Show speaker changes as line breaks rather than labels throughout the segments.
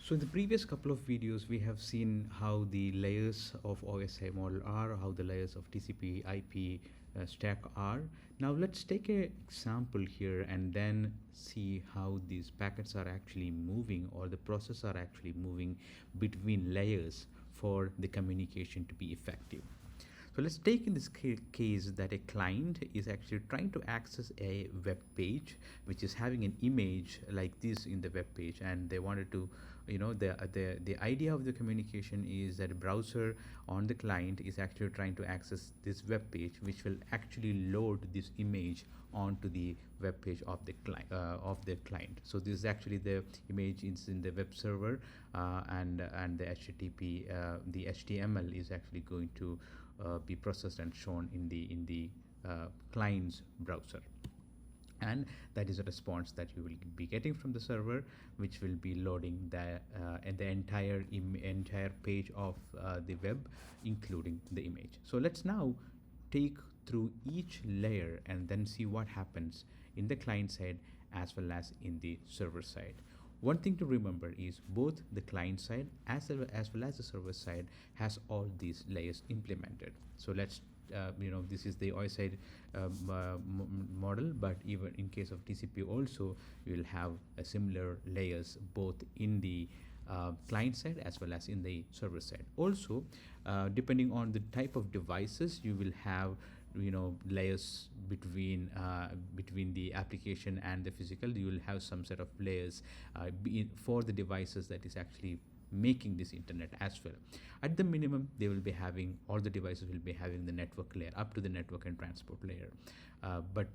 So in the previous couple of videos, we have seen how the layers of OSI model are, how the layers of TCP IP stack are. Now let's take an example here and then see how these packets are actually moving, or the process are actually moving between layers for the communication to be effective. So let's take in this case that a client is actually trying to access a web page which is having an image like this in the web page, and they wanted to, the idea of the communication is that a browser on the client is actually trying to access this web page, which will actually load this image onto the web page of the client. So this is actually the image is in the web server, and the HTTP, the HTML is actually going to be processed and shown in the client's browser, and that is a response that you will be getting from the server, which will be loading the entire page of the web, including the image. So let's now take through each layer and then see what happens in the client side as well as in the server side. One thing to remember is both the client side as well as the server side has all these layers implemented. So let's this is the OSI model, but even in case of TCP also, you will have a similar layers both in the client side as well as in the server side. Also, depending on the type of devices, you will have layers between the application and the physical. You will have some set of layers for the devices that is actually making this internet as well. At the minimum, they will be having, all the devices will be having the network layer up to the network and transport layer, but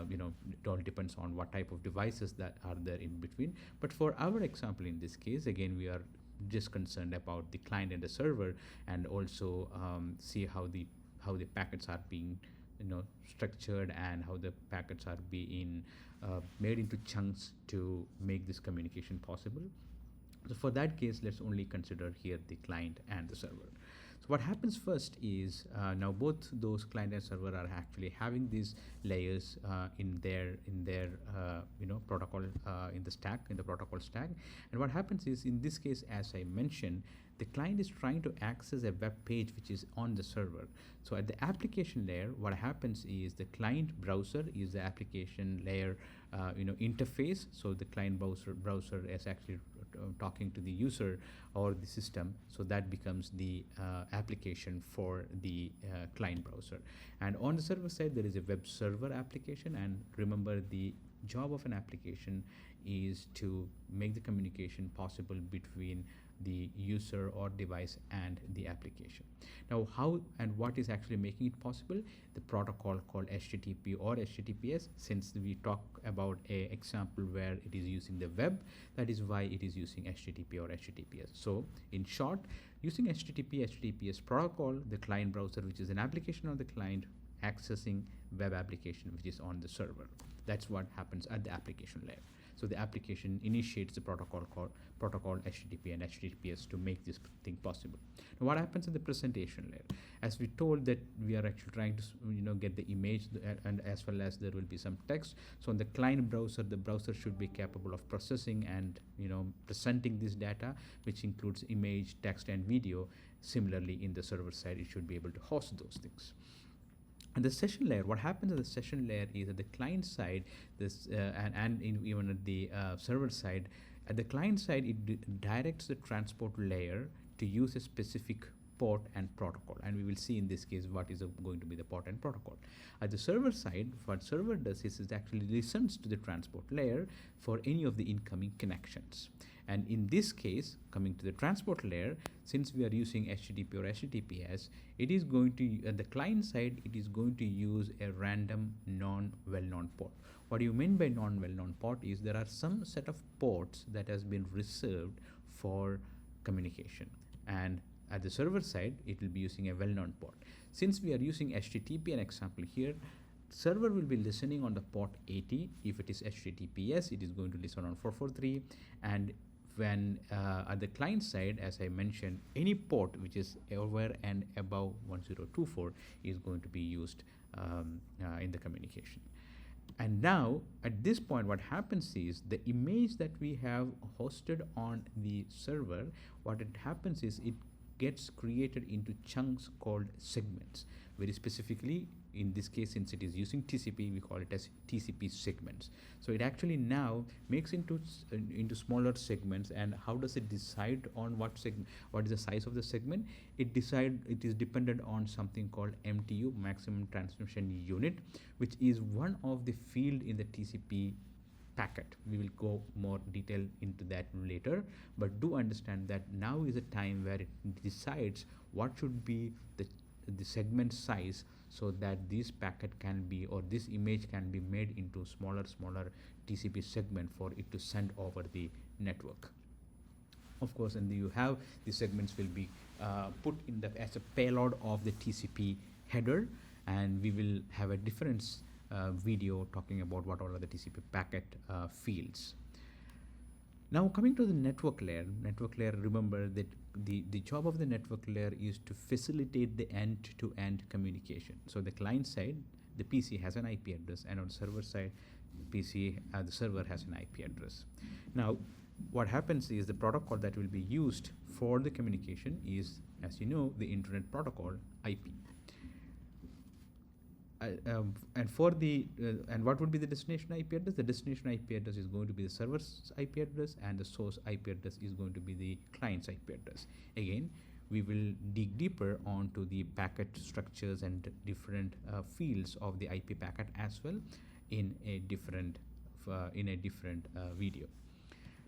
it all depends on what type of devices that are there in between. But for our example in this case, again, we are just concerned about the client and the server, and also see how the packets are being structured, and how the packets are being made into chunks to make this communication possible. So for that case, let's only consider here the client and the server. So what happens first is, now both those client and server are actually having these layers in their protocol, in the protocol stack. And what happens is, in this case, as I mentioned, the client is trying to access a web page which is on the server. So at the application layer, what happens is the client browser is the application layer interface. So the client browser is actually talking to the user or the system, so that becomes the application for the client browser. And on the server side, there is a web server application, and remember, the job of an application is to make the communication possible between the user or device and the application. Now, how and what is actually making it possible? The protocol called HTTP or HTTPS. Since we talk about a example where it is using the web, that is why it is using HTTP or HTTPS. So in short, using HTTPS protocol, the client browser, which is an application on the client, accessing web application which is on the server. That's what happens at the application layer. So the application initiates the protocol called HTTP and HTTPS to make this thing possible. Now, what happens in the presentation layer? As we told that we are actually trying to get the image, and as well as there will be some text. So on the client browser, the browser should be capable of processing and presenting this data, which includes image, text, and video. Similarly, in the server side, it should be able to host those things. And the session layer, what happens at the session layer is at the client side, even at the server side. At the client side, it directs the transport layer to use a specific port and protocol, and we will see in this case what is going to be the port and protocol. At the server side, what server does is it actually listens to the transport layer for any of the incoming connections. And in this case, coming to the transport layer, since we are using HTTP or HTTPS, it is going to, at the client side, it is going to use a random non-well-known port. What do you mean by non-well-known port is there are some set of ports that has been reserved for communication, and at the server side, it will be using a well-known port. Since we are using HTTP, an example here, server will be listening on the port 80. If it is HTTPS, it is going to listen on 443. And when at the client side, as I mentioned, any port which is over and above 1024 is going to be used in the communication. And now, at this point, what happens is the image that we have hosted on the server, what it happens is it gets created into chunks called segments. Very specifically, in this case, since it is using TCP, we call it as TCP segments. So it actually now makes into smaller segments. And how does it decide on what is the size of the segment? It is dependent on something called MTU, maximum transmission unit, which is one of the field in the TCP packet. We will go more detail into that later, but do understand that now is a time where it decides what should be the segment size, so that this packet can be, or this image can be made into smaller TCP segment for it to send over the network. Of course, and you have the segments will be put in as a payload of the TCP header, and we will have a different video talking about what all are the TCP packet fields. Now coming to the network layer, remember that the job of the network layer is to facilitate the end-to-end communication. So the client side, the PC has an IP address, and on the server side, the server has an IP address. Now, what happens is the protocol that will be used for the communication is, as you know, the Internet Protocol, IP. And for the and what would be the destination IP address? The destination IP address is going to be the server's IP address, and the source IP address is going to be the client's IP address. Again, we will dig deeper onto the packet structures and different fields of the IP packet as well in a different video.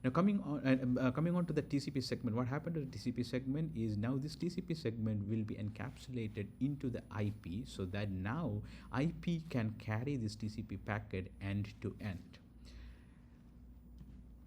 Now coming on to the TCP segment, what happened to the TCP segment is now this TCP segment will be encapsulated into the IP, so that now IP can carry this TCP packet end to end.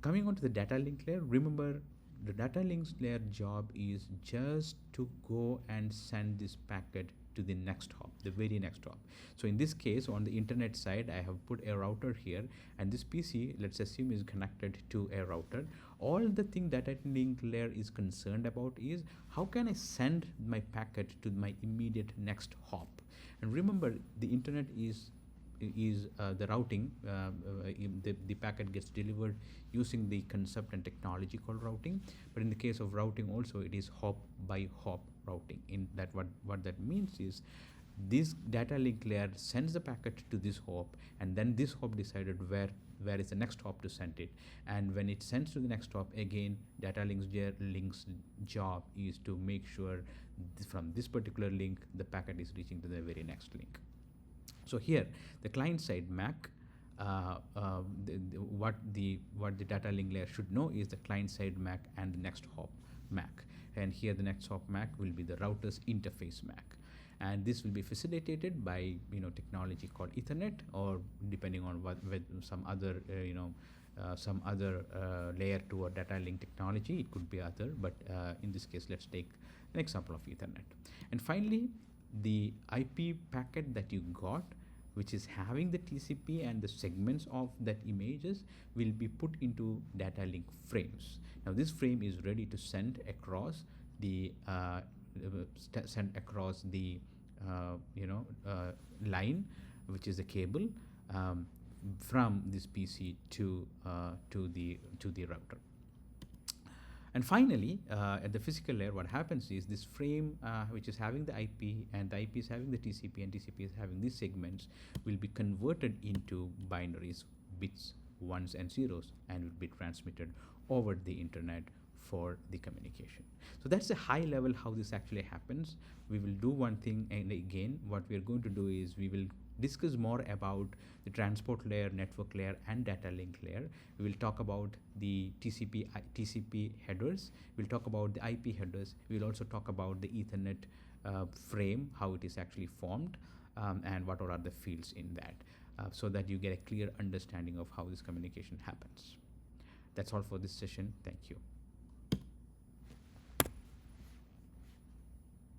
Coming on to the data link layer, remember the data links layer job is just to go and send this packet to the next hop, the very next hop. So in this case, on the internet side, I have put a router here, and this PC, let's assume, is connected to a router. All the thing data link layer is concerned about is how can I send my packet to my immediate next hop. And remember, the internet is the routing, the packet gets delivered using the concept and technology called routing. But in the case of routing also, it is hop by hop routing. In that, what that means is this data link layer sends the packet to this hop, and then this hop decided where is the next hop to send it. And when it sends to the next hop, again, data link's job is to make sure from this particular link the packet is reaching to the very next link. So here, the client side MAC, what the data link layer should know is the client side MAC and the next hop MAC. And here the next hop MAC will be the router's interface MAC. And this will be facilitated by technology called Ethernet, or depending on with some other layer 2 or data link technology, it could be other. But in this case, let's take an example of Ethernet. And finally, the IP packet that you got, which is having the TCP and the segments of that images, will be put into data link frames. Now this frame is ready to send across the line, which is the cable, from this PC to the router. And finally, at the physical layer, what happens is this frame, which is having the IP, and the IP is having the TCP, and TCP is having these segments, will be converted into binaries, bits, ones and zeros, and will be transmitted over the internet for the communication. So that's a high level how this actually happens. We will do one thing, and again, what we are going to do is we will discuss more about the transport layer, network layer, and data link layer. We will talk about the TCP headers. We'll talk about the IP headers. We'll also talk about the Ethernet frame, how it is actually formed, and what are the fields in that, so that you get a clear understanding of how this communication happens. That's all for this session. Thank you.